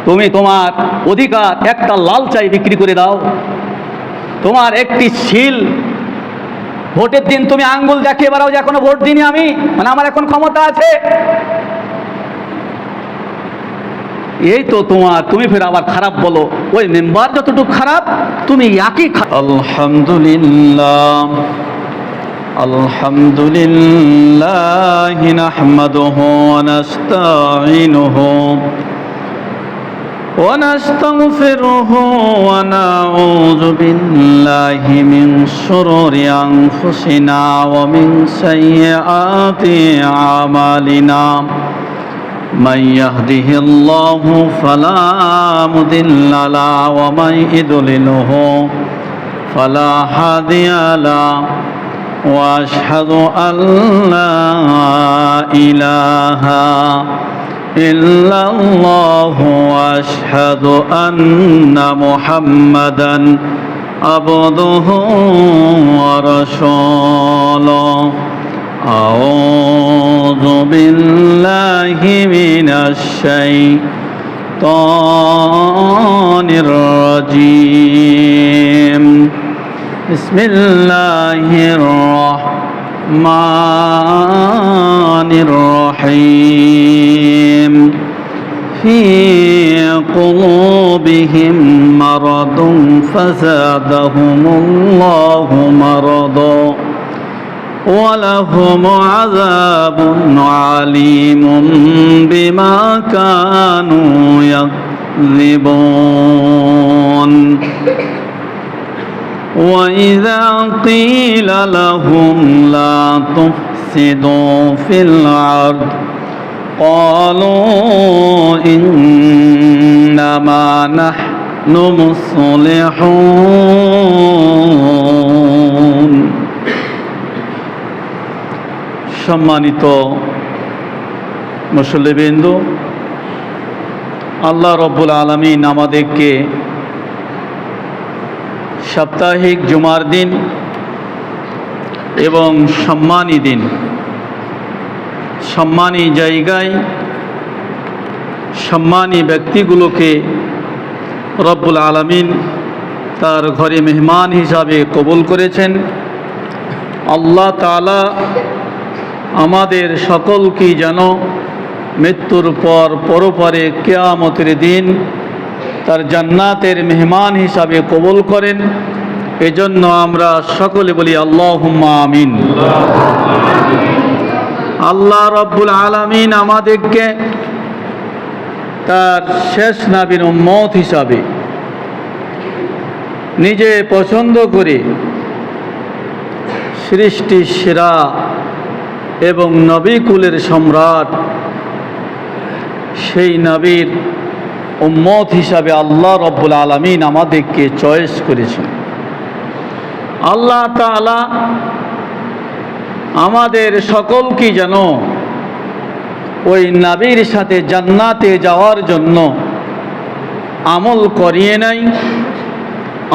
তুমি তোমার অধিকার একটা লাল চাই বিক্রি করে দাও। তোমার একটি শিল, ভোটের দিন তুমি আঙ্গুল দেখিয়ে বেড়াও যে এখনো ভোট দিইনি আমি, মানে আমার এখন ক্ষমতা আছে। এই তো তোমার, তুমি ফের আবার খারাপ বলো। ওই মেম্বার যতটুকু খারাপ তুমি একই খারাপ। আলহামদুলিল্লাহ আলহামদুলিল্লাহ নাহমাদুহু ওয়া নাস্তাঈনুহু ওয়া নাস্তাগফিরুহু ওয়া নাউযু বিল্লাহি মিন শুরুরি আনফুসিনা ওয়া মিন সাইয়্যাতি আমালিনা। من يهده الله فلا مضل له ومن يضلله فلا هادي له واشهد ان لا اله الا الله واشهد ان محمدا عبده ورسوله. أعوذ بالله من الشيطان الرجيم. بسم الله الرحمن الرحيم. في قلوبهم مرض فزادهم الله مرضا ولهم عذاب عليم بما كانوا يكذبون. وإذا قيل لهم لا تفسدوا في الأرض قالوا إنما نحن مصلحون. সম্মানিত মুসল্লিবৃন্দ, আল্লাহ রব্বুল আলামিন আমাদেরকে সাপ্তাহিক জুমার দিন এবং সম্মানী দিন, সম্মানী জায়গায় সম্মানী ব্যক্তিগুলোকে রব্বুল আলামিন তার ঘরে মেহমান হিসাবে কবুল করেছেন। আল্লাহ তাআলা আমাদের সকলকে যেন মৃত্যুর পর পরপারে কিয়ামতের দিন তার জান্নাতের মেহমান হিসাবে কবুল করেন। এজন্য আমরা সকলে বলি আল্লাহুম্মা আমিন। আল্লাহ রব্বুল আলামিন আমাদেরকে তার শেষ নবীর উম্মত হিসাবে নিজে পছন্দ করে সৃষ্টির সেরা এবং নবী কুলের সম্রাট সেই নবীর উম্মত হিসাবে আল্লাহ রব্বুল আলামিন আমাদেরকে চয়েস করেছেন। আল্লাহ তাআলা আমাদের সকলকে যেন ওই নবীর সাথে জান্নাতে যাওয়ার জন্য আমল করিয়ে নাই,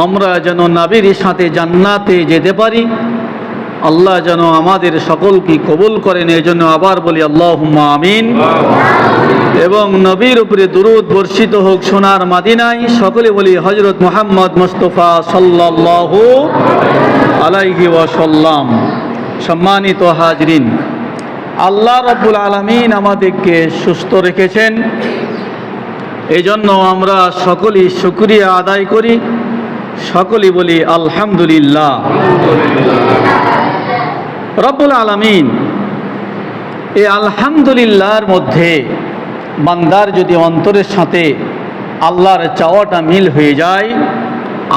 আমরা যেন নবীর সাথে জান্নাতে যেতে পারি। আল্লাহ যেন আমাদের সকলকে কবুল করেন। এই জন্য আবার বলি আল্লাহুম্মা আমিন। এবং নবীর উপরে দুরূদ বর্ষিত হোক সোনার মদিনায়। সকলে বলি হযরত মুহাম্মদ মুস্তাফা সাল্লাল্লাহু আলাইহি ওয়াসাল্লাম। সম্মানিত হাজরিন, আল্লাহ রাব্বুল আলামিন আমাদেরকে সুস্থ রেখেছেন, এই জন্য আমরা সকলেই শুকরিয়া আদায় করি। সকলেই বলি আলহামদুলিল্লাহ। রব্বুল আলামিন এই আলহামদুলিল্লাহর মধ্যে বান্দার যদি অন্তরের সাথে আল্লাহর চাওয়াটা মিল হয়ে যায়,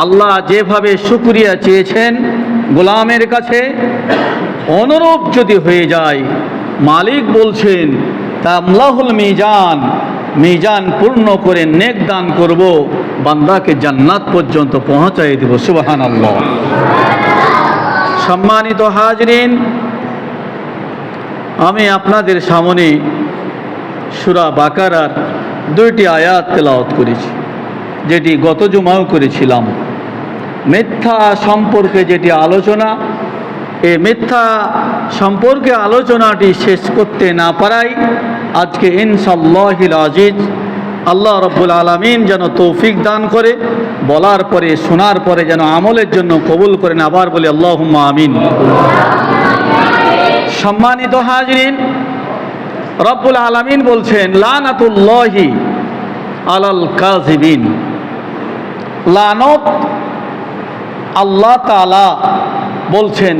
আল্লাহ যেভাবে শুকরিয়া চেয়েছেন গোলামের কাছে অনুরূপ যদি হয়ে যায়, মালিক বলছেন তামলাহুল মিজান, মিজান পূর্ণ করে নেক দান করব, বান্দাকে জান্নাত পর্যন্ত পৌঁছাই দেব। সুবহানাল্লাহ। সম্মানিত হাজরিন, আমি আপনাদের সামনে সূরা বাকারার 2টি আয়াত তেলাওয়াত করেছি, যেটি গত জুমাও করেছিলাম। মিথ্যা সম্পর্কে যেটি আলোচনা, এই মিথ্যা সম্পর্কে আলোচনাটি শেষ করতে না পারাই আজকে ইনশাআল্লাহিল আজিজ আল্লাহ রব্বুল আলামিন যেন তৌফিক দান করে, বলার পরে শোনার পরে যেন আমলের জন্য কবুল করেন। আবার বলি আল্লাহুম্মা আমিন। সম্মানিত হাজরিন, রব্বুল আলামিন বলছেন লানাতুল্লাহি আলাল কাযিবিন। লানত আল্লাহ তাআলা বলছেন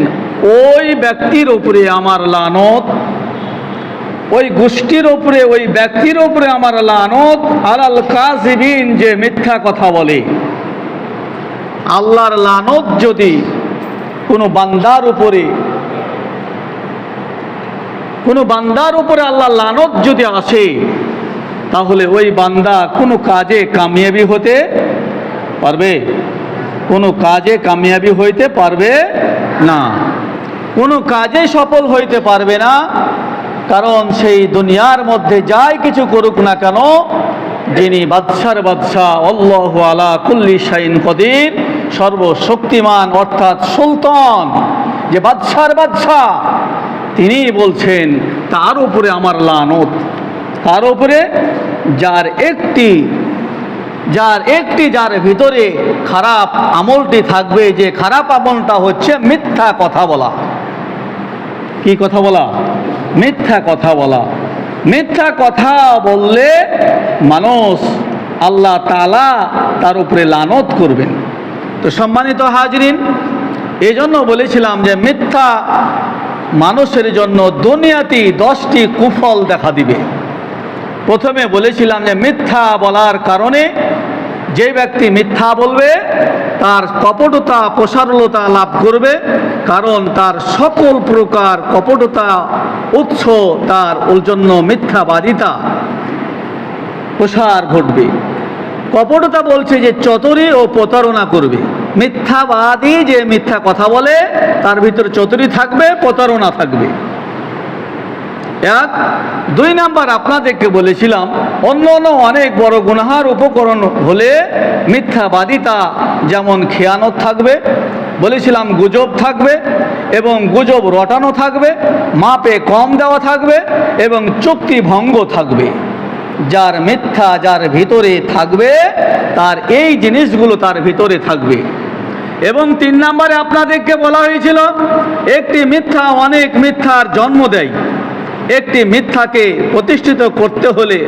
ওই ব্যক্তির উপরে আমার লানত, ওই গোষ্ঠীর উপরে, ওই ব্যক্তির উপরে আমার লানত, আলাল কাযিবিন, যে মিথ্যা কথা বলে। আল্লাহর লানত যদি কোনো বান্দার উপরে আল্লাহর লানত যদি আসে, তাহলে ওই বান্দা কোনো কাজে কামিয়াবি হতে পারবে? কোনো কাজে কামিয়াবি হইতে পারবে না, কোনো কাজে সফল হইতে পারবে না। কারণ সেই দুনিয়ার মধ্যে যাই কিছু করুক না কেন, যিনি বাদশার বাদশাহ, আল্লাহু আলা কুল্লি শাইইন কদির, সর্বশক্তিমান অর্থাৎ সুলতান, যে বাদশার বাদশাহ, তিনি বলছেন তার উপরে আমার লানত। তার উপরে যার ভিতরে খারাপ আমলটি থাকবে, যে খারাপ আমলটা হচ্ছে মিথ্যা কথা বলা। কি কথা বলা? মিথ্যা কথা বলা। মিথ্যা কথা বললে মানুষ, আল্লাহ তাআলা তার উপরে লানত করবেন। তো সম্মানিত হাজরিন, এই জন্য বলেছিলাম যে মিথ্যা মানুষের জন্য দুনিয়াতে 10টি কুফল দেখা দিবে। প্রথমে বলেছিলাম যে মিথ্যা বলার কারণে যে ব্যক্তি মিথ্যা বলবে তার কপটতা প্রসারলতা লাভ করবে, কারণ তার সকল প্রকার কপটতা উৎস, তার ওর জন্য মিথ্যাবাদিতা প্রসার ঘটবে। কপটতা বলছে যে চতুরি ও প্রতারণা করবে। মিথ্যাবাদী যে মিথ্যা কথা বলে তার ভিতরে চতুরি থাকবে, প্রতারণা থাকবে। 2 নাম্বার আপনাদেরকে বলেছিলাম অন্য অনেক বড় গুনাহার উপকরণ হলে মিথ্যাবাদিতা, যেমন খেয়ানত থাকবে, বলেছিলাম গুজব থাকবে, এবং গুজব রটানো থাকবে, মাপে কম দেওয়া থাকবে, এবং চুক্তি ভঙ্গ থাকবে। যার মিথ্যা যার ভিতরে থাকবে, তার এই জিনিসগুলো তার ভিতরে থাকবে। এবং 3 নম্বরে আপনাদেরকে বলা হয়েছিল একটি মিথ্যা অনেক মিথ্যার জন্ম দেয়। একটি মিথ্যাকে প্রতিষ্ঠিত করতে হলে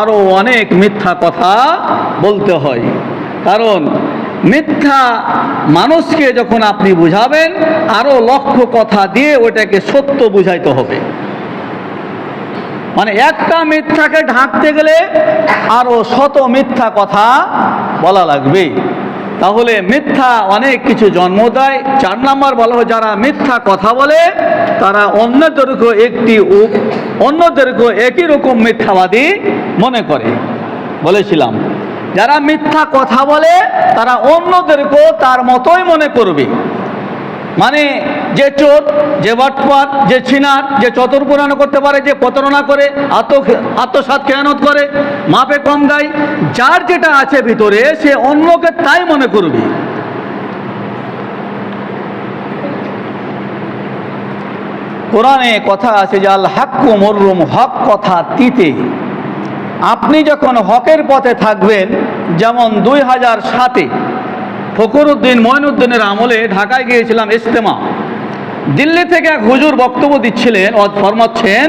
আরও অনেক মিথ্যা কথা বলতে হয়। কারণ মিথ্যা মানুষকে যখন আপনি বুঝাবেন, আরও লক্ষ কথা দিয়ে ওটাকে সত্য বুঝাইতে হবে। মানে একটা মিথ্যাকে ঢাকতে গেলে আরও শত মিথ্যা কথা বলা লাগবে। তাহলে মিথ্যা অনেক কিছু জন্ম দেয়। 4 নম্বর বলা হয় যারা মিথ্যা কথা বলে তারা অন্যদেরকে একই রকম মিথ্যাবাদী মনে করে। বলেছিলাম যারা মিথ্যা কথা বলে তারা অন্যদেরকেও তার মতোই মনে করবে। মানে যে চোর, যে বাটপার, যে ছিনার, যে চতুর্পুরানো করতে পারে, যে প্রতারণা করে, আত্মসাৎ খেয়ানত করে, মাপে কম দেয়, যার যেটা আছে ভিতরে সে অন্যকে তাই মনে করবে। কোরআনে কথা আছে যে আল হাক্কু মুররুম, হক কথা তিতে। আপনি যখন হকের পথে থাকবেন, যেমন 2007-এ ফখরুদ্দিন মঈনুদ্দিনের আমলে ঢাকায় গিয়েছিলাম ইজতেমা। দিল্লি থেকে এক হুজুর বক্তব্য দিচ্ছিলেন, ফরমাচ্ছেন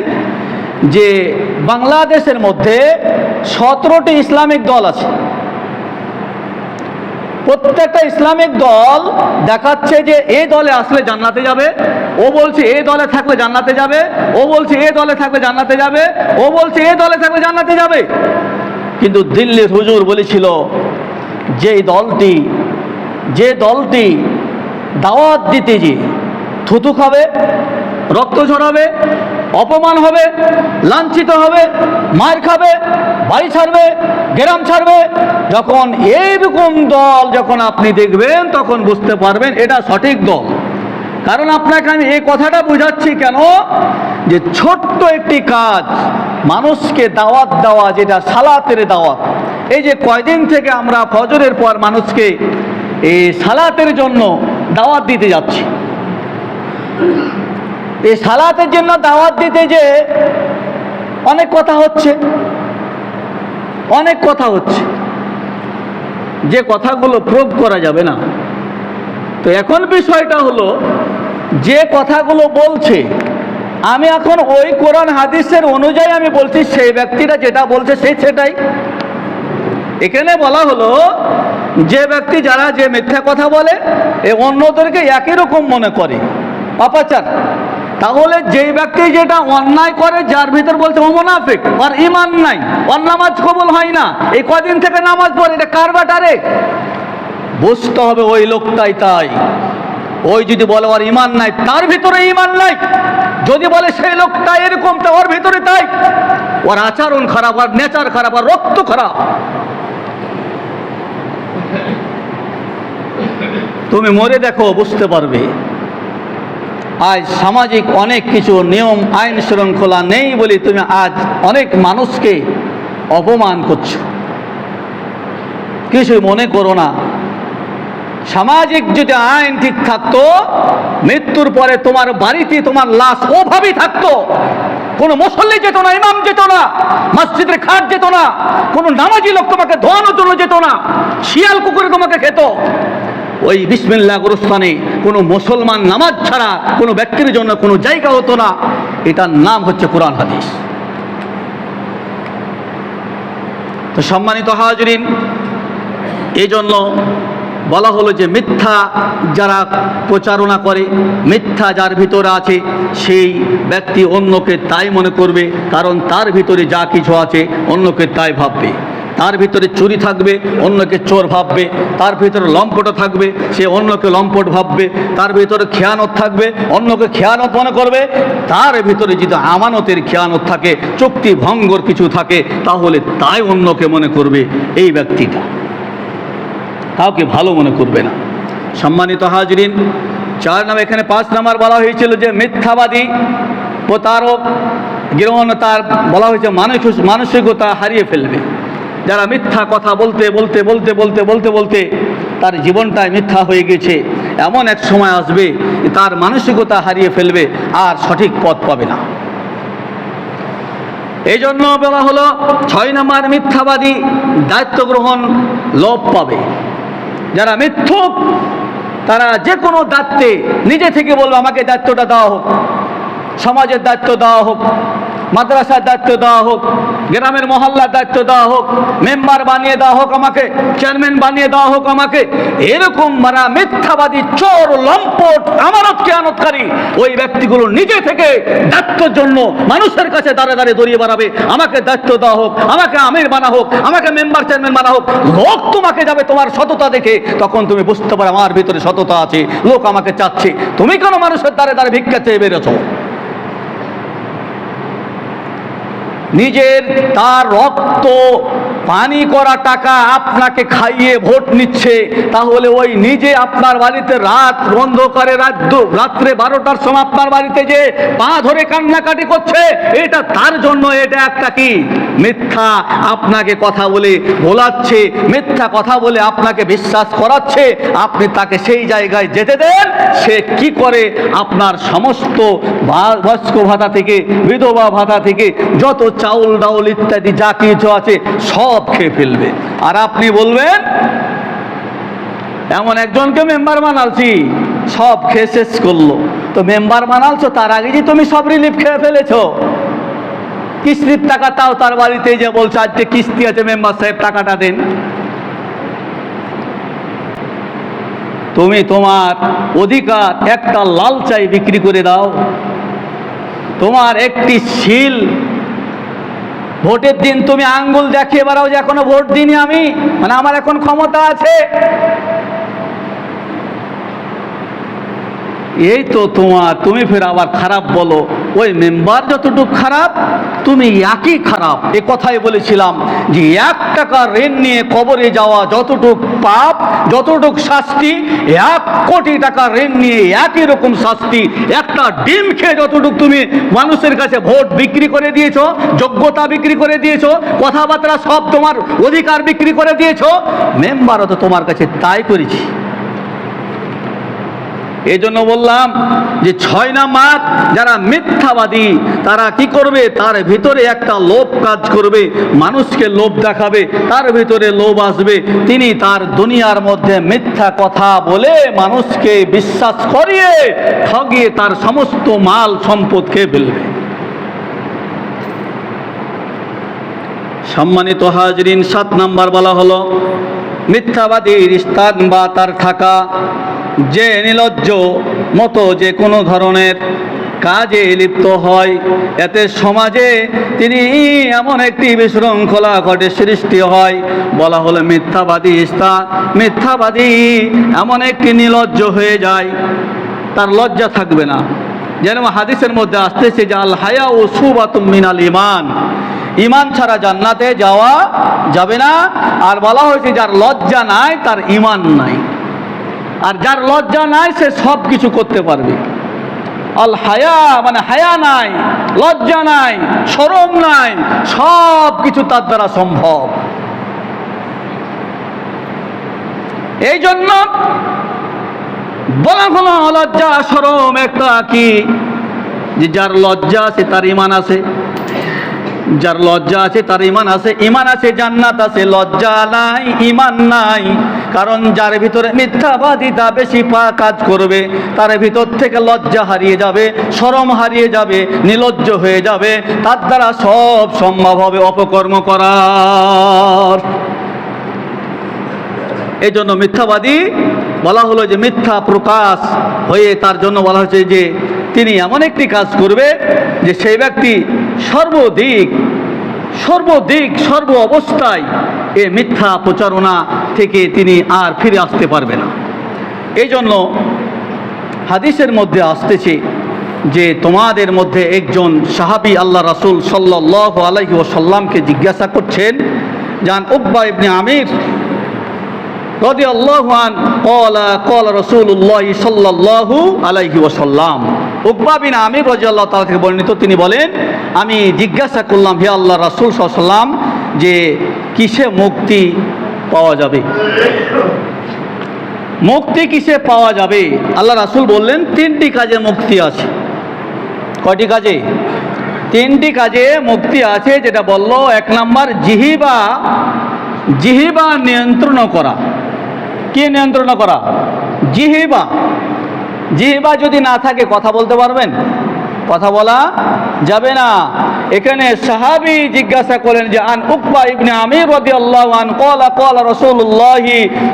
যে বাংলাদেশের মধ্যে 17টি ইসলামিক দল আছে। প্রত্যেকটা ইসলামিক দল দেখাচ্ছে যে এই দলে আসলে জান্নাতে যাবে, ও বলছে এই দলে থাকলে জান্নাতে যাবে, ও বলছে এই দলে থাকলে জান্নাতে যাবে, ও বলছে এই দলে থাকলে জান্নাতে যাবে। কিন্তু দিল্লির হুজুর বলেছিল যে দলটি দাওয়াত দিতে যে থুতু খাবে, রক্ত ঝরাবে, অপমান হবে, লাঞ্ছিত হবে, মার খাবে, বাড়ি ছাড়বে, গ্রাম ছাড়বে, যখন এইরকম দল যখন আপনি দেখবেন তখন বুঝতে পারবেন এটা সঠিক দল। কারণ আপনাকে আমি এই কথাটা বুঝাচ্ছি কেন, যে ছোট্ট একটি কাজ মানুষকে দাওয়াত দেওয়া, যেটা সালাতের দাওয়াত। এই যে কয়দিন থেকে আমরা ফজরের পর মানুষকে এই সালাতের জন্য দাওয়াত দিতে যাচ্ছি। এই সালাতের জন্য দাওয়াত দিতে যে অনেক কথা হচ্ছে, অনেক কথা হচ্ছে, যে কথাগুলো প্রুভ করা যাবে না। তো এখন বিষয়টা হলো, যে কথাগুলো বলছে আমি এখন ওই কোরআন হাদিসের অনুযায়ী আমি বলছি, সেই ব্যক্তিটা যেটা বলছে সেটাই। এখানে বলা হলো যে ব্যক্তি যারা যে মিথ্যা কথা বলে এ অন্যদেরকে একই রকম মনে করে পাপাচার, তাহলে যেই ব্যক্তি যেটা অন্যায় করে, যার ভিতর বলছে ও মুনাফিক, আর ঈমান নাই, ওর নামাজ কবুল হয় না, এই কদিন থেকে নামাজ পড়ে, এটা কার বাটারে? বুঝতে হবে ওই লোকটাই তাই। ওই যদি বলে ওর ঈমান নাই, তার ভিতরে ঈমান নাই। যদি বলে সেই লোকটা এরকম, তা ওর ভিতরে তাই। ওর আচরণ খারাপ, ওর নেচার খারাপ, ওর রক্ত খারাপ। তুমি মরে দেখো, বুঝতে পারবে। আজ সামাজিক অনেক কিছু নিয়ম আইন শৃঙ্খলা নেই বলে তুমি আজ অনেক মানুষকে অপমান করছো। কিছু মনে করো না। সামাজিক যদি আইন ঠিক থাকতো, মৃত্যুর পরে তোমার বাড়িতে তোমার লাশ ওভাবেই থাকতো, কোনো মুসল্লি যেত না, ইমাম যেত না, মসজিদের খাট যেত না, কোনো নামাজি লোক তোমাকে ধোয়ানোর জন্য যেত না, শিয়াল কুকুরে তোমাকে খেত। ওই বিসমিল্লাহ গোরস্থানে কোনো মুসলমান নামাজ ছাড়া কোনো ব্যক্তির জন্য কোনো জায়গা হতো না। এটার নাম হচ্ছে কোরআন হাদিস। তো সম্মানিত হাজরিন, এই জন্য বলা হলো যে মিথ্যা যারা প্রচারণা করে, মিথ্যা যার ভিতরে আছে, সেই ব্যক্তি অন্যকে তাই মনে করবে, কারণ তার ভিতরে যা কিছু আছে অন্যকে তাই ভাববে। তার ভিতরে চুরি থাকবে, অন্যকে চোর ভাববে। তার ভিতরে লম্পট থাকবে, সে অন্যকে লম্পট ভাববে। তার ভিতরে খেয়ানত থাকবে, অন্যকে খেয়ানত মনে করবে। তার ভিতরে যদি আমানতের খেয়ানত থাকে, চুক্তি ভঙ্গর কিছু থাকে, তাহলে তাই অন্যকে মনে করবে এই ব্যক্তিটা, কাউকে ভালো মনে করবে না। সম্মানিত হাজরিন, 4 নাম্বার, এখানে 5 নাম্বার বলা হয়েছিল যে মিথ্যাবাদী, প্রতারক, গৃহণতার বলা হয়েছে মানসিকতা হারিয়ে ফেলবে। যারা মিথ্যা কথা বলতে বলতে বলতে বলতে বলতে বলতে তার জীবনটাই মিথ্যা হয়ে গেছে, এমন এক সময় আসবে তার মানসিকতা হারিয়ে ফেলবে, আর সঠিক পথ পাবে না। এই জন্য বলা হলো 6 নাম্বার, মিথ্যাবাদী দায়িত্ব গ্রহণ লোপ পাবে। যারা মিথ্যুক, তারা যে কোনো দায়িত্বে নিজে থেকে বলবে আমাকে দায়িত্বটা দেওয়া হোক, সমাজের দায়িত্ব দেওয়া হোক, মাদ্রাসার দায়িত্ব দেওয়া হোক, গ্রামের মহল্লার দায়িত্ব দেওয়া হোক, মেম্বার বানিয়ে দেওয়া হোক আমাকে, চেয়ারম্যান বানিয়ে দেওয়া হোক আমাকে। এরকম মারা মিথ্যাবাদী, চোর, লম্পট, আমানত খেয়ানতকারী ওই ব্যক্তিগুলো নিজে থেকে দায়িত্বের জন্য মানুষের কাছে দাঁড়ে দাঁড়িয়ে দড়িয়ে বাড়াবে, আমাকে দায়িত্ব দেওয়া হোক, আমাকে আমির বানা হোক, আমাকে মেম্বার চেয়ারম্যান বানা হোক। লোক তোমাকে যাবে তোমার সততা দেখে, তখন তুমি বুঝতে পারো আমার ভিতরে সততা আছে, লোক আমাকে চাচ্ছে। তুমি কেন মানুষের দ্বারে দ্বারে ভিক্ষা চেয়ে বেরোছো? নিজের তার রক্ত পানি করা টাকা আপনাকে খাইয়ে ভোট নিচ্ছে, তাহলে ওই নিজে আপনার বাড়িতে রাত অন্ধকারে রাত্রে 12টার সময় আপনার বাড়িতে যে পা ধরে কান্নাকাটি করছে, এটা তার জন্য। এটা একটা কি মিথ্যা, আপনাকে কথা বলে ভোলাচ্ছে, মিথ্যা কথা বলে আপনাকে বিশ্বাস করাচ্ছে। আপনি তাকে সেই জায়গায় যেতে দেন, সে কি করে আপনার সমস্ত বয়স্ক ভাতা থেকে, বিধবা ভাতা থেকে, যত চাউল ডাউল ইত্যাদি যা কিছু আছে সব খেয়ে ফেলবে। আর আপনি বলবেন এমন একজনকে মেম্বার বানালছি, সব খেয়ে শেষ করলো। তো মেম্বার বানালছো, তার আগে যে তুমি সব রিলিফ খেয়ে ফেলেছো। কিস্তির টাকা তাও তার বাড়িতে যে বলছো আজকে কিস্তি আছে, মেম্বার সাহেব টাকাটা দেন। তুমি তোমার অধিকার একটা লাল চাই বিক্রি করে দাও। তোমার একটি শিল, ভোটের দিন তুমি আঙ্গুল দেখিয়ে বেড়াও যে এখনো ভোট দিইনি আমি, মানে আমার এখন ক্ষমতা আছে। এই তো তুমি ফের আবার খারাপ বলো। ওই মেম্বার যতটুকু খারাপ, তুমি একই খারাপ। এ কথাই বলেছিলাম যে 1 টাকা ঋণ নিয়ে কবরে যাওয়া যতটুক পাপ, যতটুক শাস্তি, 1 কোটি টাকা ঋণ নিয়ে একই রকম শাস্তি। একটা ডিম খেয়ে যতটুক তুমি মানুষের কাছে ভোট বিক্রি করে দিয়েছো, যোগ্যতা বিক্রি করে দিয়েছো, কথাবার্তা সব তোমার অধিকার বিক্রি করে দিয়েছো, মেম্বারও তো তোমার কাছে তাই করেছি। এই জন্য বললাম যে 6 নাম্বার যারা মিথ্যাবাদী তারা কি করবে, তার ভিতরে একটা লোভ কাজ করবে, মানুষকে লোভ দেখাবে, তার ভিতরে লোভ আসবে, তিনি তার দুনিয়ার মধ্যে মিথ্যা কথা বলে মানুষকে বিশ্বাস করিয়ে ঠগিয়ে তার সমস্ত মাল সম্পদ খেয়ে ফেলবে। সম্মানিত হাজরিন, 7 নাম্বার বলা হলো মিথ্যাবাদীর স্থান বা তার থাকা, যে নির্লজ্জ মতো যে কোনো ধরনের কাজে লিপ্ত হয়, এতে সমাজে তিনি এমন একটি বিশৃঙ্খলা ঘটে সৃষ্টি হয়। বলা হলো মিথ্যাবাদী স্থান, মিথ্যাবাদী এমন একটি নির্লজ্জ হয়ে যায়, তার লজ্জা থাকবে না। যেন হাদিসের মধ্যে আসতেছে যে আল হায়া ও সুবাতুম মিনাল ঈমান, ঈমান ছাড়া জান্নাতে যাওয়া যাবে না। আর বলা হয়েছে যার লজ্জা নাই তার ঈমান নাই, আর যার লজ্জা নাই সে সব কিছু করতে পারবে। আল হায়া মানে হায়া নাই, লজ্জা নাই, শরম নাই, সব কিছু তার দ্বারা সম্ভব। এই জন্য বলা হলো লজ্জা শরম একটা কি, যে যার লজ্জা আছে তার ঈমান আছে, যার লজ্জা আছে তার ঈমান আছে, ঈমান আছে জান্নাত আছে, লজ্জা নাই ঈমান নাই। কারণ যার ভিতরে মিথ্যাবাদিতা বেশি কাজ করবে তার ভিতর থেকে লজ্জা হারিয়ে যাবে, শরম হারিয়ে যাবে, নির্লজ্জ হয়ে যাবে, তার দ্বারা সব সম্ভব হবে অপকর্ম করার। এই জন্য মিথ্যাবাদী বলা হলো যে মিথ্যা প্রকাশ হয়ে তার জন্য বলা হয়েছে যে তিনি এমন একটি কাজ করবে যে সেই ব্যক্তি সর্বদিক সর্ব অবস্থায় এ মিথ্যা প্রচারণা থেকে তিনি আর ফিরে আসতে পারবে না। এই জন্য হাদিসের মধ্যে আসতেছে যে তোমাদের মধ্যে একজন সাহাবী আল্লাহ রাসূল সাল্লাল্লাহু আলাইহি ওয়াসাল্লামকে জিজ্ঞাসা করছেন, জান উকবা ইবনে আমির রাদিয়াল্লাহু আনহু ক্বালা রাসূলুল্লাহ সাল্লাল্লাহু আলাইহি ওয়াসাল্লাম, উকবা বিন আমির রাদিয়াল্লাহু তাআলা থেকে বর্ণিত, তিনি বলেন আমি জিজ্ঞাসা করলাম হে আল্লাহ রাসূল সাল্লাল্লাহু আলাইহি ওয়াসাল্লাম যে কিসে মুক্তি পাওয়া যাবে, মুক্তি কিসে পাওয়া যাবে? আল্লাহ রাসূল বললেন 3টি কাজে মুক্তি আছে। কয়টি কাজে? 3টি কাজে মুক্তি আছে। যেটা বলল 1 নাম্বার জিহিবা নিয়ন্ত্রণ করা। কি নিয়ন্ত্রণ করা? জিহিবা যদি না থাকে কথা বলতে পারবেন? কথা বলা যাবে না। এখানে সাহাবী জিজ্ঞাসা করেন যে আন উকবা ইবনে আমির রাদিয়াল্লাহু আনহু ক্বালা রাসূলুল্লাহ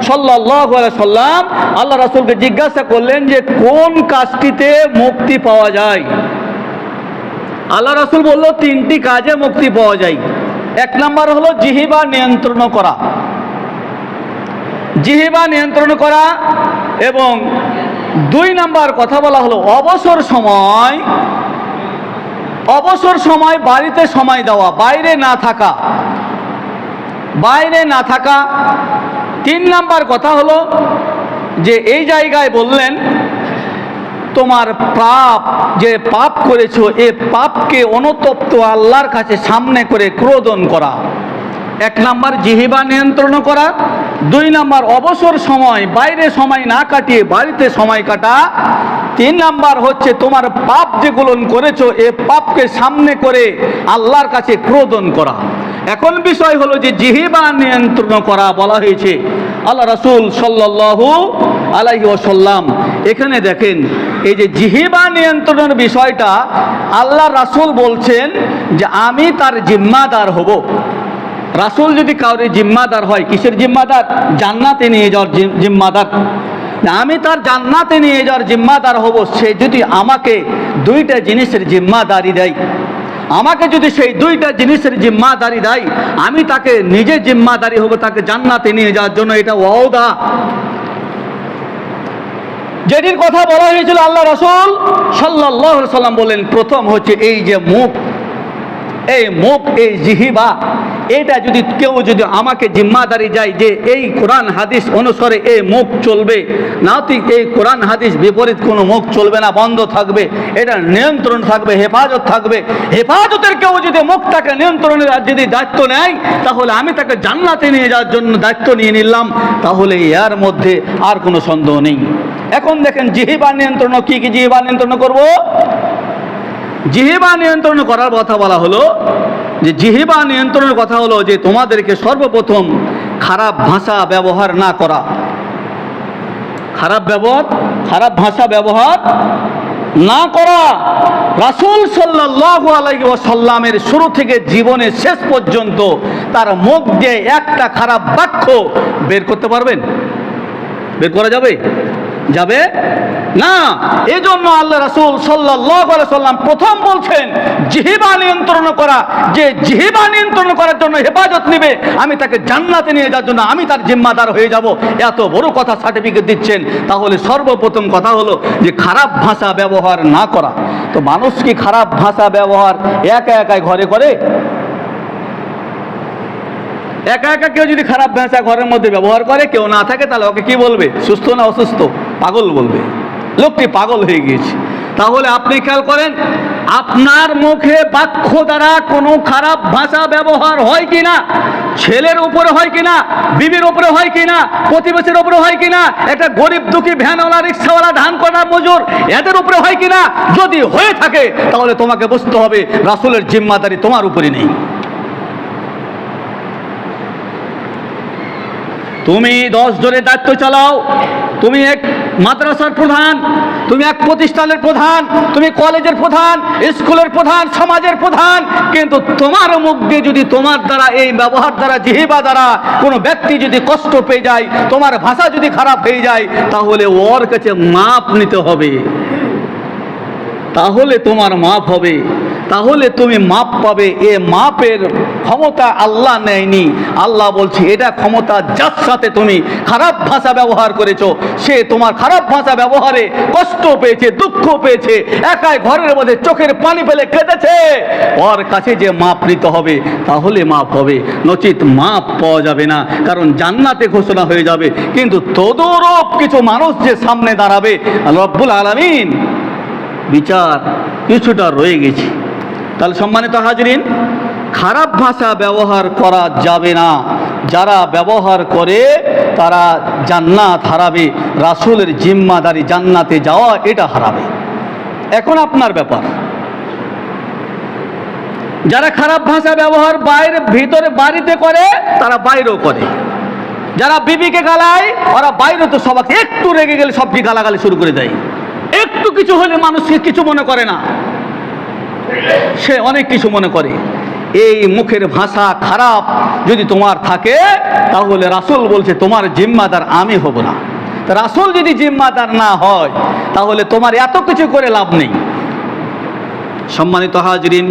সাল্লাল্লাহু আলাইহি ওয়াসাল্লাম, আল্লাহ রাসূলকে জিজ্ঞাসা করলেন যে কোন কাজটিতে মুক্তি পাওয়া যায়? আল্লাহ রাসূল বলল 3টি কাজে মুক্তি পাওয়া যায়। 1 নাম্বার হলো জিহিবা নিয়ন্ত্রণ করা, জিহিবা নিয়ন্ত্রণ করা। এবং 2 নাম্বার কথা বলা হলো অবসর সময় বাড়িতে সময় দেওয়া, বাইরে না থাকা। 3 নাম্বার কথা হলো যে এই জায়গায় বললেন তোমার যে পাপ করেছো এ পাপকে অনুতপ্ত আল্লাহর কাছে সামনে করে ক্রোধন করা। 1 নাম্বার জিহিবা নিয়ন্ত্রণ করা, 2 নাম্বার অবসর সময় বাইরে সময় না কাটিয়ে বাড়িতে সময় কাটা, 3 নাম্বার হচ্ছে তোমার পাপ যেগুলো করেছো এ পাপকে সামনে করে আল্লাহর কাছে ক্রোধন করা। এখন বিষয় হলো যে জিহিবা নিয়ন্ত্রণ করা বলা হয়েছে আল্লাহ রাসূল সাল্লাল্লাহু আলাইহি ওয়াসাল্লাম। এখানে দেখেন এই যে জিহিবা নিয়ন্ত্রণের বিষয়টা আল্লাহ রাসূল বলছেন যে আমি তার জিম্মাদার হব। রাসূল যদি কাউরে জিম্মাদার হয়, কিসের জিম্মাদার? জান্নাতে নিয়ে যাওয়ার জিম্মাদার। আমি তার জান্নাতে নিয়ে যাওয়ার জিম্মাদার হব। সে যদি আমাকে 2টা জিনিসের জিম্মাদারি দেয়, আমাকে যদি সেই 2টা জিনিসের জিম্মাদারি দেয়, আমি তাকে নিজে জিম্মাদারি হব তাকে জান্নাতে নিয়ে যাওয়ার জন্য। এটা ওয়াদা যেটির কথা বলা হয়েছিল আল্লাহ রাসূল সাল্লাল্লাহু আলাইহি ওয়াসাল্লাম বলেন প্রথম হচ্ছে এই যে মুখ, এই জিহিবা, এটা যদি কেউ যদি আমাকে জিম্মাদারি যায় যে এই কোরআন হাদিস অনুসারে এই মুখ চলবে না, এই কোরআন হাদিস বিপরীত কোনো মুখ চলবে না, বন্ধ থাকবে, এটা নিয়ন্ত্রণ থাকবে, হেফাজত থাকবে। হেফাজতের কেউ যদি মুখটাকে নিয়ন্ত্রণের যদি দায়িত্ব নেয় তাহলে আমি তাকে জান্নাতে নিয়ে যাওয়ার জন্য দায়িত্ব নিয়ে নিলাম, তাহলে এর মধ্যে আর কোনো সন্দেহ নেই। এখন দেখেন জিহ্বা নিয়ন্ত্রণ কি কি জিহ্বা নিয়ন্ত্রণ করব। জিহ্বা নিয়ন্ত্রণ করার কথা বলা হলো যে জিহ্বা নিয়ন্ত্রণের কথা হলো যে তোমাদেরকে সর্বপ্রথম খারাপ ভাষা ব্যবহার না করা, খারাপ ভাষা ব্যবহার না করা। রাসূল সাল্লাল্লাহু আলাইহি ওয়াসাল্লামের শুরু থেকে জীবনের শেষ পর্যন্ত তার মুখ দিয়ে একটা খারাপ বাক্য বের করতে পারবেন? বের করা যাবে না। এই জন্য আল্লাহ রাসূল সাল্লাল্লাহু আলাইহি ওয়াসাল্লাম প্রথম বলছেন জিহ্বা নিয়ন্ত্রণ করা, যে জিহ্বা নিয়ন্ত্রণ করার জন্য হেফাজত নেবে, আমি তাকে জান্নাতে নিয়ে যাওয়ার জন্য আমি তার জিম্মাদার হয়ে যাব, এত বড় কথা সার্টিফিকেট দিচ্ছেন। তাহলে সর্বপ্রথম কথা হলো যে খারাপ ভাষা ব্যবহার না করা। তো মানুষ কি খারাপ ভাষা ব্যবহার একা একাই ঘরে করে? একা একা কেউ যদি খারাপ ভাষা ঘরের মধ্যে ব্যবহার করে, কেউ না থাকে, তাহলে ওকে কি বলবে? সুস্থ না অসুস্থ? পাগল বলবে, লোকটি পাগল হয়ে গিয়েছে। তাহলে আপনি খেয়াল করেন আপনার মুখে বাক্য দ্বারা কোনো খারাপ ভাষা ব্যবহার হয় কিনা, ছেলের উপরে হয় কিনা, বিবির উপরে হয় কিনা, প্রতিবেশীর উপরে হয় কিনা, একটা গরিব দুঃখী ভ্যানওয়ালা, রিক্সাওয়ালা, ধান কটা মজুর, এদের উপরে হয় কিনা। যদি হয়ে থাকে তাহলে তোমাকে বুঝতে হবে রাসূলের জিম্মাদারি তোমার উপরে নেই। তুমি 10 জনের দায়িত্ব চালাও, তুমি এক মাদ্রাসার প্রধান, তুমি এক প্রতিষ্ঠানের প্রধান, তুমি কলেজের প্রধান, স্কুলের প্রধান, সমাজের প্রধান, কিন্তু তোমার মুখ দিয়ে যদি তোমার দ্বারা এই ব্যবহার দ্বারা জিহ্বা দ্বারা কোনো ব্যক্তি যদি কষ্ট পেয়ে যায়, তোমার ভাষা যদি খারাপ হয়ে যায়, তাহলে ওর কাছে মাপ নিতে হবে, তাহলে তোমার মাপ হবে, তাহলে তুমি মাপ পাবে। এ মাপের ক্ষমতা আল্লাহ নেয়নি। আল্লাহ বলছে এটা ক্ষমতা যার সাথে তুমি খারাপ ভাষা ব্যবহার করেছো, সে তোমার খারাপ ভাষা ব্যবহারে কষ্ট পেয়েছে, দুঃখ পেয়েছে, একাই ঘরের মধ্যে চোখের পানি ফেলে কেঁদেছে, ওর কাছে যে মাপ নিতে হবে, তাহলে মাপ হবে, নচিত মাপ পাওয়া যাবে না। কারণ জান্নাতে ঘোষণা হয়ে যাবে, কিন্তু তদরূপ কিছু মানুষ যে সামনে দাঁড়াবে, রব্বুল আলামিন বিচার কিছুটা রয়ে গেছে। তাহলে সম্মানিত হাজরিন, খারাপ ভাষা ব্যবহার করা যাবে না। যারা ব্যবহার করে তারা জান্নাত হারাবে, রাসূলের জিম্মাদারি জান্নাতে যাওয়া এটা হারাবে। এখন আপনার ব্যাপার, যারা খারাপ ভাষা ব্যবহার বাইরে ভিতরে বাড়িতে করে তারা বাইরেও করে। যারা বিবিকে গালায় ওরা বাইরে তো সবাইকে একটু রেগে গেলে সবটি গালাগালি শুরু করে দেয়, একটু কিছু হলে মানুষকে কিছু মনে করে না, সে অনেক কিছু মনে করে। এই মুখের ভাষা খারাপ যদি তোমার থাকে, তাহলে রাসূল বলছে তোমার জিম্মাদার আমি হব না। তা রাসূল যদি জিম্মাদার না হয়, তাহলে তোমার এত কিছু করে লাভ নেই। সম্মানিত হাজরিন,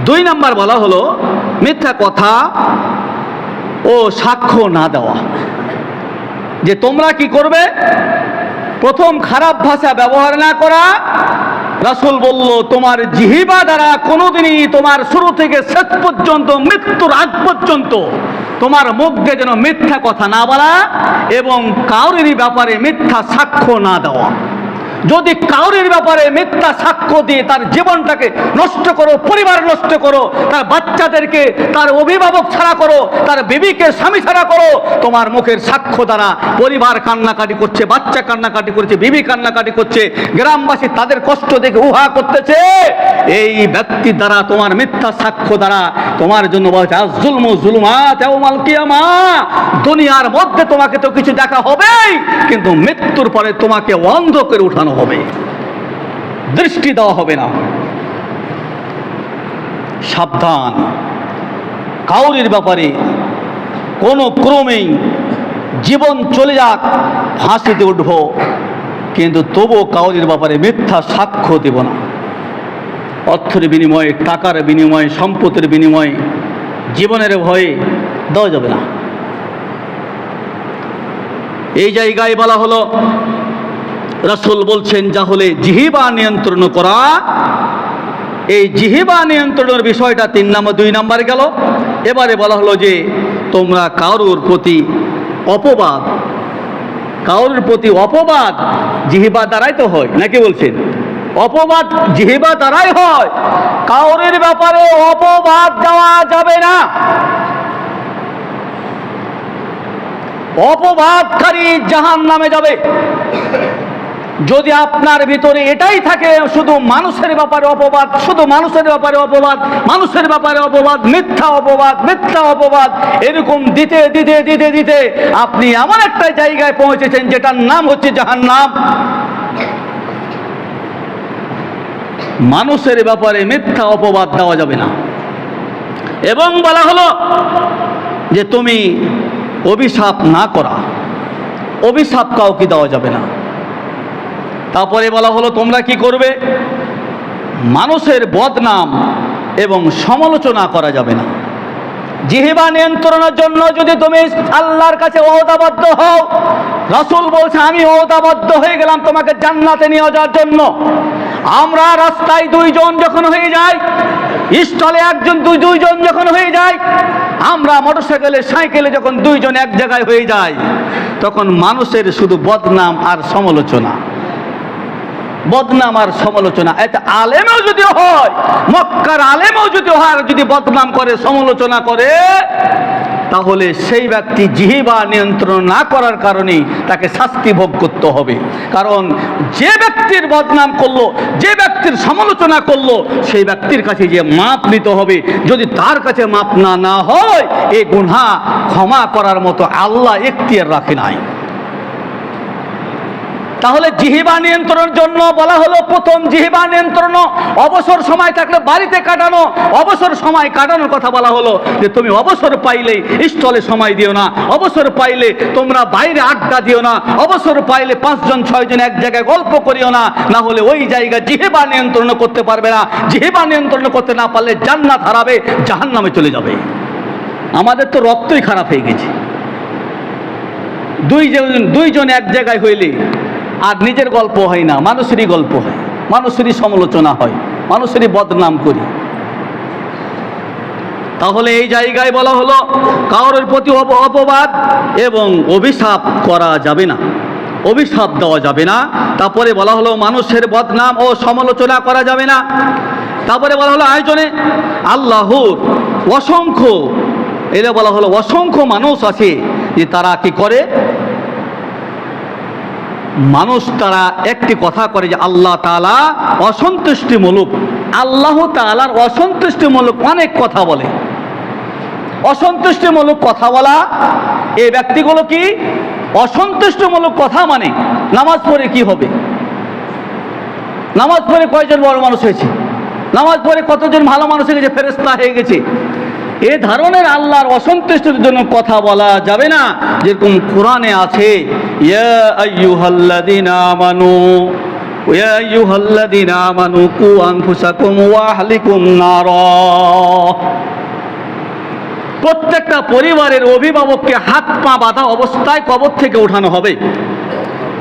2 নাম্বার বলা হলো মিথ্যা কথা ও সাক্ষ্য না দেওয়া। যে তোমরা কি করবে? প্রথম খারাপ ভাষা ব্যবহার না করা। রাসূল বলল তোমার জিহ্বা দ্বারা কোনোদিনই তোমার শুরু থেকে শেষ পর্যন্ত মৃত্যুর আগ পর্যন্ত তোমার মুখ দিয়ে যেন মিথ্যা কথা না বলা এবং কাউরেরই ব্যাপারে মিথ্যা সাক্ষ্য না দেওয়া। যদি কাউরের ব্যাপারে মিথ্যা সাক্ষ্য দিয়ে তার জীবনটাকে নষ্ট করো, পরিবার নষ্ট করো, তার বাচ্চাদেরকে তার অভিভাবক ছাড়া করো, তার বিবিকে স্বামী ছাড়া করো, তোমার মুখের সাক্ষ্য দ্বারা পরিবার কান্নাকাটি করছে, বাচ্চা কান্নাকাটি করছে, বিবি কান্নাকাটি করছে, গ্রামবাসী তাদের কষ্ট দেখে উহা করতেছে, এই ব্যক্তির দ্বারা তোমার মিথ্যা সাক্ষ্য দ্বারা তোমার জন্য বলছে আজ-জুলমু যুলুমাত ইয়াউমাল কিয়ামা। দুনিয়ার মধ্যে তোমাকে তো কিছু দেখা হবেই, কিন্তু মৃত্যুর পরে তোমাকে অন্ধ করে উঠানো হবে, দৃষ্টি দেওয়া হবে না। সাবধান, কাউরির ব্যাপারে কোনো ক্রমেই জীবন চলে যাক ফাঁসিতে উঠব, কিন্তু তবু কাউরির ব্যাপারে মিথ্যা সাক্ষ্য দেব না। অর্থের বিনিময়ে, টাকার বিনিময়ে, সম্পদের বিনিময়ে, জীবনের ভয়ে দেওয়া যাবে না। এই জায়গায় বলা হলো, রাসূল বলছেন যা হলে জিহ্বা নিয়ন্ত্রণ করা। এই জিহ্বা নিয়ন্ত্রণের বিষয়টা 2 নম্বরে গেল। এবারে বলা হলো যে তোমরা কারোর প্রতি অপবাদ জিহ্বা দ্বারাই তো হয়, নাকি বলছেন? অপবাদ জিহ্বা দ্বারাই হয়, কাউরের ব্যাপারে অপবাদ দেওয়া যাবে না। অপবাদকারী জাহান্নামে যাবে। যদি আপনার ভিতরে এটাই থাকে শুধু মানুষের ব্যাপারে অপবাদ, শুধু মানুষের ব্যাপারে অপবাদ, মানুষের ব্যাপারে অপবাদ, মিথ্যা অপবাদ, মিথ্যা অপবাদ, এরকম দিতে দিতে দিতে দিতে আপনি এমন একটা জায়গায় পৌঁছেছেন যেটার নাম হচ্ছে জাহান্নাম। মানুষের ব্যাপারে মিথ্যা অপবাদ দেওয়া যাবে না। এবং বলা হলো যে তুমি অভিশাপ না করা, অভিশাপ কাউকে দেওয়া যাবে না। তারপরে বলা হলো তোমরা কি করবে, মানুষের বদনাম এবং সমালোচনা করা যাবে না। জিহ্বা নিয়ন্ত্রণের জন্য যদি তুমি আল্লাহর কাছে ওয়াদাবদ্ধ হও, রাসূল বলছে আমি ওয়াদাবদ্ধ হয়ে গেলাম তোমাকে জান্নাতে নিয়ে যাওয়ার জন্য। আমরা রাস্তায় দুইজন যখন হয়ে যাই, স্টলে একজন দুইজন যখন হয়ে যায়, আমরা মোটরসাইকেলে সাইকেলে যখন দুইজন এক জায়গায় হয়ে যায়, তখন মানুষের শুধু বদনাম আর সমালোচনা, বদনাম আর সমালোচনা। এটা আলেমও যদি হয়, মক্কার আলেমও যদি হয়, আর যদি বদনাম করে সমালোচনা করে, তাহলে সেই ব্যক্তি জিহ্বা নিয়ন্ত্রণ না করার কারণে তাকে শাস্তি ভোগ করতে হবে। কারণ যে ব্যক্তির বদনাম করলো, যে ব্যক্তির সমালোচনা করলো, সেই ব্যক্তির কাছে যে মাপ নিতে হবে। যদি তার কাছে মাপ না হয়, এই গুনাহ ক্ষমা করার মতো আল্লাহ এখতিয়ার রাখে নাই। তাহলে জিহ্বা নিয়ন্ত্রণের জন্য বলা হলো, প্রথম জিহ্বা নিয়ন্ত্রণ, অবসর সময় থাকলে বাড়িতে কাটানো, অবসর সময় কাটানোর কথা বলা হলো যে তুমি অবসর পাইলে স্টলে সময় দিও না, অবসর পাইলে তোমরা বাইরে আড্ডা দিও না, অবসর পাইলে 5 জন 6 জন এক জায়গায় গল্প করিও না, না হলে ওই জায়গায় জিহ্বা নিয়ন্ত্রণ করতে পারবে না। জিহ্বা নিয়ন্ত্রণ করতে না পারলে জান্নাত হারাবে, জাহান্নামে চলে যাবে। আমাদের তো রক্তই খারাপ হয়ে গেছে। দুইজন এক জায়গায় হইলে আর নিজের গল্প হয় না, মানুষেরই গল্প হয়, মানুষেরই সমালোচনা হয়, মানুষেরই বদনাম করি। তাহলে এই জায়গায় বলা হলো কারোর প্রতি অপবাদ এবং অভিশাপ করা যাবে না, অভিশাপ দেওয়া যাবে না। তারপরে বলা হলো মানুষের বদনাম ও সমালোচনা করা যাবে না। তারপরে বলা হলো আয়োজনে আল্লাহর অসংখ্য, এটা বলা হলো অসংখ্য মানুষ আছে যে তারা কি করে, মানুষ তারা একটি কথা করে যে আল্লাহ তাআলা অসন্তুষ্টিমূলক, আল্লাহ তাআলার অসন্তুষ্টিমূলক অনেক কথা বলে। অসন্তুষ্টিমূলক কথা বলা, এই ব্যক্তিগুলো কি অসন্তুষ্টিমূলক কথা মানে নামাজ পড়ে কি হবে, নামাজ পড়ে কয়জন বড় মানুষ হয়েছে, নামাজ পড়ে কতজন ভালো মানুষ হয়ে গেছে, ফেরেশতা হয়ে গেছে, এ ধরনের আল্লাহর অসন্তুষ্টির জন্য কথা বলা যাবে না। যেরকম কোরআনে আছে ইয়া আইয়ুহাল্লাযীনা আমানু ইয়া আইয়ুহাল্লাযীনা আমানু কু আনফুসাকুম ওয়া আহলিকুম নারা। প্রত্যেকটা পরিবারের অভিভাবককে হাত পা বাঁধা অবস্থায় কবর থেকে ওঠানো হবে।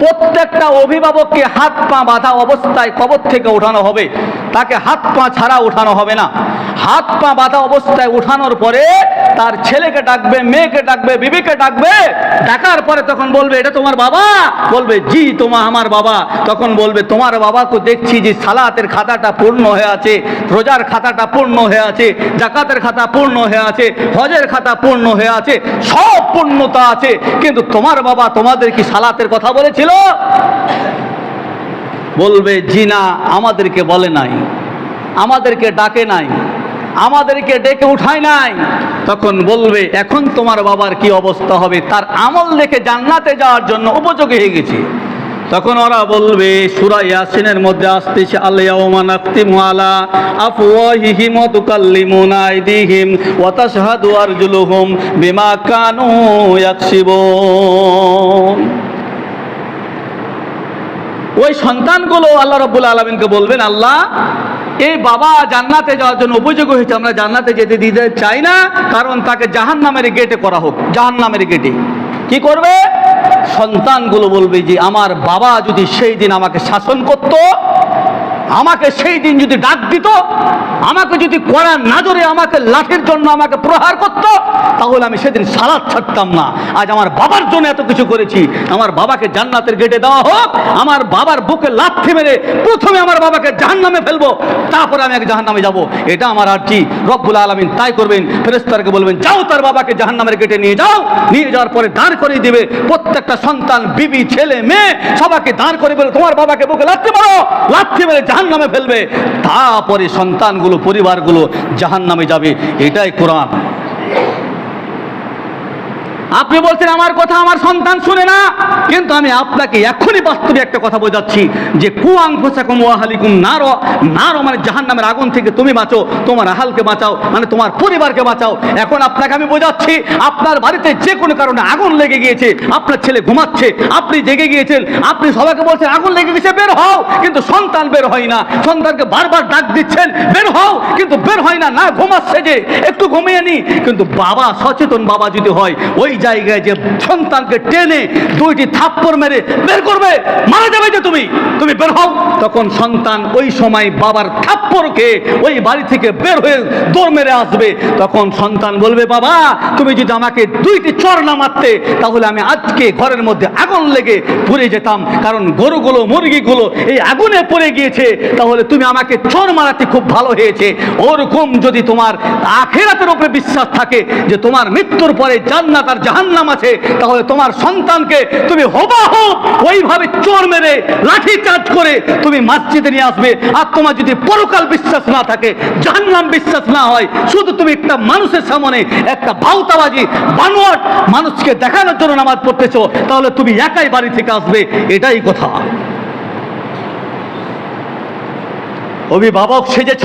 প্রত্যেকটা অভিভাবককে হাত পা বাঁধা অবস্থায় কবর থেকে ওঠানো হবে, তাকে হাত পা ছাড়া ওঠানো হবে না। হাত পা বাঁধা অবস্থায় উঠানোর পরে তার ছেলেকে ডাকবে, মেয়েকে ডাকবে, বিবিকে ডাকবে, ডাকার পরে তখন বলবে এটা তোমার বাবা, বলবে জি তোমার আমার বাবা। তখন বলবে তোমার বাবাকে দেখছি যে সালাতের খাতাটা পূর্ণ হয়ে আছে, রোজার খাতাটা পূর্ণ হয়ে আছে, জাকাতের খাতা পূর্ণ হয়ে আছে, হজের খাতা পূর্ণ হয়ে আছে, সব পূর্ণতা আছে, কিন্তু তোমার বাবা তোমাদের কি সালাতের কথা বলেছিল? বলবে জি না, আমাদেরকে বলে নাই, আমাদেরকে ডাকে নাই, আমাদেরকে ডেকে উঠায় নাই। তখন বলবে এখন তোমার বাবার কি অবস্থা হবে, তার আমল দেখে জান্নাতে যাওয়ার জন্য উপযোগী হয়ে গেছে। তখন ওরা বলবে, সূরা ইয়াসিনের মধ্যে আসতেছে আল-ইয়াওমা নাখতিমু আলা আফওয়াহিহিম ওয়া তুকাল্লিমুনা আইদিহিম ওয়া তাশহাদু আরজুলুহুম বিমা কানু ইয়াকসিবুন। ওই সন্তানগুলো আল্লাহ রাব্বুল আলামিনকে বলবেন, আল্লাহ এই বাবা জান্নাতে যাওয়ার জন্য উপযোগী হয়েছে, আমরা জান্নাতে যেতে দিতে চাই না, কারণ তাকে জাহান্নামের গেটে করা হোক। জাহান্নামের গেটে কি করবে? সন্তানগুলো বলবে যে আমার বাবা যদি সেই দিন আমাকে শাসন করত, আমাকে সেই দিন যদি ডাক দিত, আমাকে যদি কড়া নজরে আমাকে লাঠির জন্য আমাকে প্রহার করত, তাহলে আমি সেদিন সালাত ছাড়তাম না। আজ আমার বাবার জন্য এত কিছু করেছি, আমার বাবাকে জান্নাতের গেটে দেওয়া হোক, আমার বাবার বুকে লাথি মেরে প্রথমে আমার বাবাকে জাহান্নামে ফেলবো, তারপরে আমি এক জাহান্নামে যাব, এটা আমার আরজি। রব্বুল আলামিন তাই করবেন, ফেরেশতাকে বলবেন যাও তার বাবাকে জাহান্নামের গেটে নিয়ে যাও, নিয়ে যাওয়ার পরে দাঁড় করিয়ে দিবে প্রত্যেকটা সন্তান, বিবি, ছেলে, মেয়ে সবাইকে দাঁড় করে বলে তোমার বাবাকে বুকে লাথি মারো, লাথি মেরে জাহান্নামে ফেলবে, তারপরে সন্তানগুলো, পরিবারগুলো জাহান্নামে যাবে। এটাই কোরআন। আপনি বলছেন আমার কথা আমার সন্তান শুনে না, কিন্তু আমি আপনাকে এখনই বাস্তবে একটা কথা বোঝাচ্ছি যে কুআনফুসাকুম ওয়া আহলিকুম নার, নার মানে জাহান্নামের আগুন থেকে তুমি বাঁচো, তোমার আহালকে বাঁচাও, মানে তোমার পরিবারকে বাঁচাও। এখন আপনাকে আমি বোঝাচ্ছি, আপনার বাড়িতে যে কোনো কারণে আগুন লেগে গিয়েছে, আপনার ছেলে ঘুমাচ্ছে, আপনি জেগে গিয়েছেন, আপনি সবাইকে বলছেন আগুন লেগে গেছে বের হও, কিন্তু সন্তান বের হয় না, সন্তানকে বারবার ডাক দিচ্ছেন বের হও, কিন্তু বের হয় না, না ঘুমাচ্ছে যে একটু ঘুমিয়ে নি। কিন্তু বাবা, সচেতন বাবা যদি হয়, ওই জায়গায় যে সন্তানকে টেনে দুইটি থাপ্পড় মেরে বের করবে, মারা যাবে যে তুমি বের হও, তখন সন্তান ওই সময় বাবার থাপ্পড় খেয়ে ওই বাড়ি থেকে বের হয়ে দৌড় মেরে আসবে। তখন সন্তান বলবে বাবা তুমি যদি আমাকে দুইটি চড় না মারতে, তাহলে আমি আজকে ঘরের মধ্যে আগুন লেগে পুড়ে যেতাম, কারণ গরুগুলো, মুরগিগুলো এই আগুনে পড়ে গিয়েছে, তাহলে তুমি আমাকে চড় মারাতে খুব ভালো হয়েছে। ওরকম যদি তোমার আখিরাতের উপরে বিশ্বাস থাকে যে তোমার মৃত্যুর পরে জান্নাত আর জাহান্নাম আছে, তাহলে তোমার সন্তানকে তুমি হুবহু ওইভাবে চোর মেরে লাঠি চার্জ করে তুমি মসজিদে নিয়ে আসবে। আর তোমার যদি পরকাল বিশ্বাস না থাকে, জাহান্নাম বিশ্বাস না হয়, শুধু তুমি একটা মানুষের সামনে একটা ভাউতাবাজি বানোয়াট মানুষকে দেখানোর জন্য নামাজ পড়তেছো, তাহলে তুমি একাই বাড়ি থেকে আসবে। এটাই কথা। অভিভাবক সেজেছ,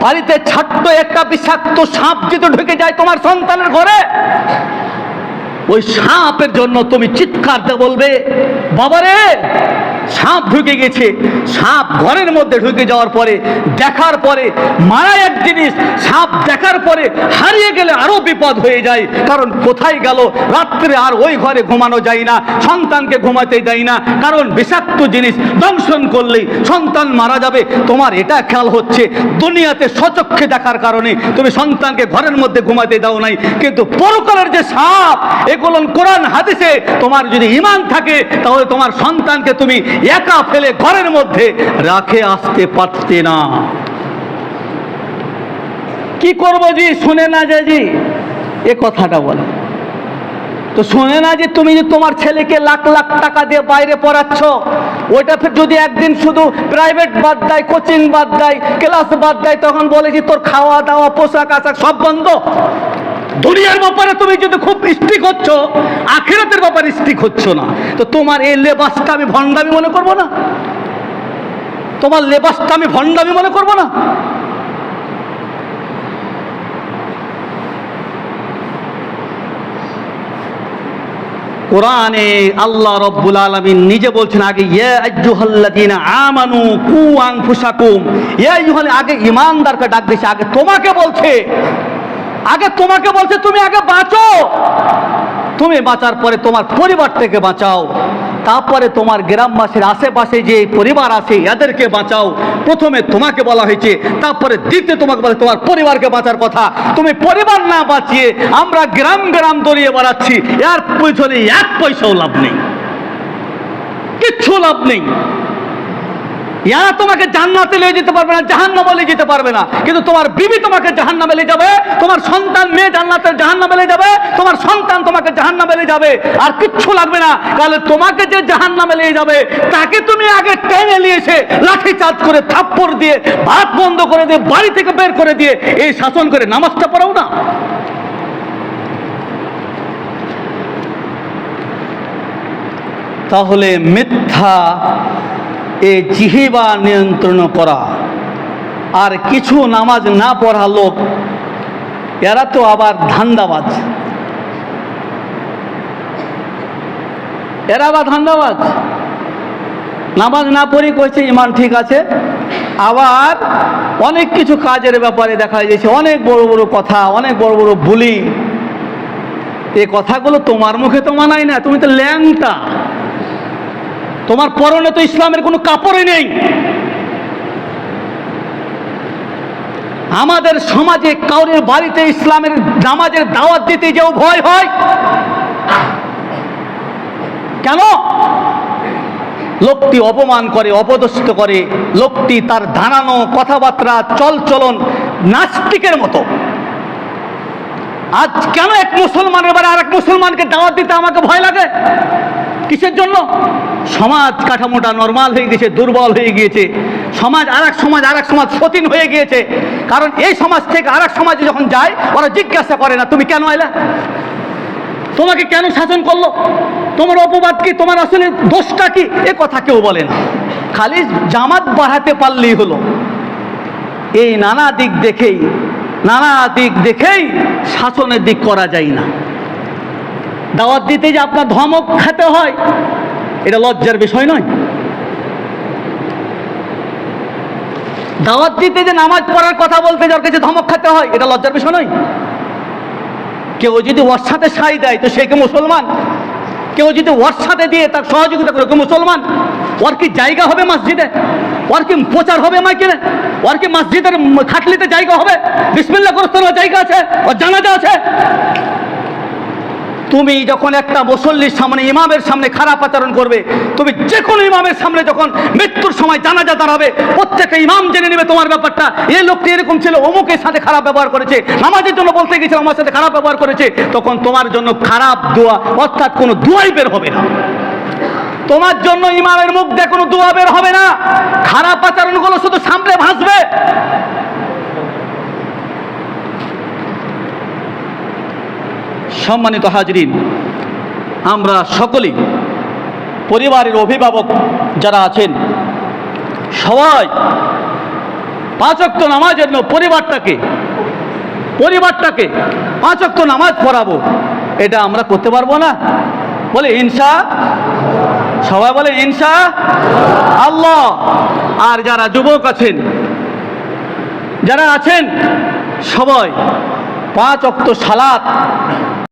বাড়িতে ছোট্ট একটা বিষাক্ত সাপ যদি ঢুকে যায় তোমার সন্তানের ঘরে, ওই সাপের জন্য তুমি চিৎকার দিয়ে বলবে বাবারে সাপ ঢুকে গেছে। সাপ ঘরের মধ্যে ঢুকে যাওয়ার পরে, দেখার পরে মারা এক জিনিস, সাপ দেখার পরে হারিয়ে গেলে আরো বিপদ হয়ে যায়, কারণ কোথায় গেল, রাত্রে আর ওই ঘরে ঘুমানো যায় না, সন্তানকে ঘুমাতে দেয় না, কারণ বিষাক্ত জিনিস দংশন করলেই সন্তান মারা যাবে। তোমার এটা খেয়াল হচ্ছে, দুনিয়াতে সচক্ষে দেখার কারণে তুমি সন্তানকে ঘরের মধ্যে ঘুমাতে দাও নাই, কিন্তু পরকালের যে সাপ, এগুলো কোরআন হাদিসে তোমার যদি ঈমান থাকে, তাহলে তোমার সন্তানকে তুমি একা ফেলে ঘরের মধ্যে রাখে আসতে পারতে না। কি করবো জি, শুনে না যে জি এ কথাটা বলে, তো শুনে না যে তুমি যে তোমার ছেলেকে লাখ লাখ টাকা দিয়ে বাইরে পড়াচ্ছ, ওইটা যদি একদিন শুধু প্রাইভেট বাদ দেয়, কোচিং বাদ দেয়, ক্লাস বাদ দেয়, তখন বলে যে তোর খাওয়া দাওয়া, পোশাক আশাক সব বন্ধ। দুনিয়ার ব্যাপারে তুমি যদি খুব স্ট্রিক হচ্ছ, আখিরাতের ব্যাপারে স্ট্রিক হচ্ছ না, তো তোমার এই লেবাসটা আমি ভণ্ডামি মনে করবো না? তোমার লেবাসটা আমি ভণ্ডামি মনে করবো না? কোরআনে আল্লাহ রব্বুল আলামিন নিজে বলছেন, আগে ইয়া আইয়ুহাল্লাযীনা আমানু কু আনফুসাকুম, ইয়া আইয়ুহাল, আগে ঈমানদারকে ডাক দিয়েছে, আগে তোমাকে বলছে, তুমি আগে বাঁচো, তুমি বাঁচার পরে তোমার পরিবারটাকে বাঁচাও, তারপরে তোমার গ্রামবাসীর আশেপাশে যে পরিবার আছে এদেরকে বাঁচাও। প্রথমে তোমাকে বলা হয়েছে, তারপরে দ্বিতীয় তোমাকে বলে তোমার পরিবারকে বাঁচার কথা। তুমি পরিবার না বাঁচিয়ে আমরা গ্রাম গ্রাম দৌড়িয়ে বেড়াচ্ছি, এর পিছনে এক পয়সাও লাভ নেই, কিচ্ছু লাভ নেই। ইয়ারা তোমাকে জান্নাতে নিয়ে যেতে পারবে না, জাহান্নামে নিয়ে যেতে পারবে না, কিন্তু তোমার বিবি তোমাকে জাহান্নামে নিয়ে যাবে, তোমার সন্তান মেয়ে জাহান্নামে নিয়ে যাবে, তোমার সন্তান তোমাকে জাহান্নামে নিয়ে যাবে, আর কিচ্ছু লাগবে না। তাহলে তোমাকে যে জাহান্নামে নিয়ে যাবে তাকে তুমি আগে টেনে নিয়ে এসে লাঠি চার্জ করে, থাপ্পড় দিয়ে, ভাত বন্ধ করে দিয়ে, বাড়ি থেকে বের করে দিয়ে এই শাসন করে নামাজটা পড়াও না। তাহলে মিথ্যা এ জিহ্বা নিয়ন্ত্রণ করা, আর কিছু নামাজ না পড়া লোক, এরা তো আবার ধান্দাবাজ, নামাজ না পড়ি কইছে ঈমান ঠিক আছে, আবার অনেক কিছু কাজের ব্যাপারে দেখা যাচ্ছে অনেক বড় বড় কথা, অনেক বড় বড় বুলি। এই কথাগুলো তোমার মুখে তো মানায় না, তুমি তো ল্যাংটা, তোমার পরনে তো ইসলামের কোনো কাপড়ই নেই। আমাদের সমাজে কাউরের বাড়িতে ইসলামের নামাজের দাওয়াত দিতে যেও ভয় হয় কেন? লোকটি অপমান করে, অপদস্থ করে, লোকটি তার দাঁড়ানো কথাবার্তা চলচলন নাস্তিকের মতো। আজ কেন এক মুসলমানের বাড়ি আর এক মুসলমানকে দাওয়াত দিতে আমাকে ভয় লাগে? কিসের জন্য? সমাজ কাঠামোটা নরমাল হয়ে গেছে, দুর্বল হয়ে গিয়েছে। সমাজ আর এক সমাজ সতীন হয়ে গিয়েছে। কারণ এই সমাজ থেকে আর এক সমাজে যখন যায়, ওরা জিজ্ঞাসা করে না তুমি কেন এলে, তোমাকে কেন শাসন করলো, তোমার অপবাদ কি, তোমার আসলে দোষটা কি, এ কথা কেউ বলে না। খালি জামাত বাড়াতে পারলেই হলো। এই নানা দিক দেখেই শাসনের দিক করা যায় না। দাওয়াত দিতে যে আপনার ধমক খেতে হয়, এটা লজ্জার বিষয় নয়? দাওয়াত দিতে যে নামাজ পড়ার কথা বলতে যার কাছে ধমক খেতে হয়, এটা লজ্জার বিষয় নয়? কেউ যদি ওর সাথে সাই দেয় তো সে কি মুসলমান? কেউ যদি ওর সাথে দিয়ে তার সহযোগিতা করে, কেউ মুসলমান? ওর কি জায়গা হবে মসজিদে? ওর কি প্রচার হবে মাইকে? ওর কি মসজিদের খাটলিতে জায়গা হবে? বিসমিল্লাহ গোরস্থানের জায়গা আছে? ওর জানাজা আছে? তুমি যখন একটা মুসল্লির সামনে, ইমামের সামনে খারাপ আচরণ করবে, তুমি যে কোনো ইমামের সামনে যখন মৃত্যুর সময় জানাজা দাঁড়াবে, প্রত্যেকটা ইমাম জেনে নেবে তোমার ব্যাপারটা, এই লোকটি এরকম ছিল, অমুকের সাথে খারাপ ব্যবহার করেছে, নামাজের জন্য বলতে গেছিল আমার সাথে খারাপ ব্যবহার করেছে, তখন তোমার জন্য খারাপ দোয়া, অর্থাৎ কোনো দোয়াই বের হবে না। তোমার জন্য ইমামের মুখ দিয়ে কোনো দোয়া বের হবে না। খারাপ আচরণগুলো শুধু সামনে ভাসবে। সম্মানিত হাজরিন, আমরা সকলেই পরিবারের অভিভাবক যারা আছেন, সবাই 5 ওয়াক্ত নামাজের জন্য পরিবারটাকে 5 ওয়াক্ত নামাজ পড়াবো, এটা আমরা করতে পারবো না? বলে ইনশা, সবাই বলে ইনশা আল্লাহ। আর যারা যুবক আছেন, যারা আছেন, সবাই 5 ওয়াক্ত সালাত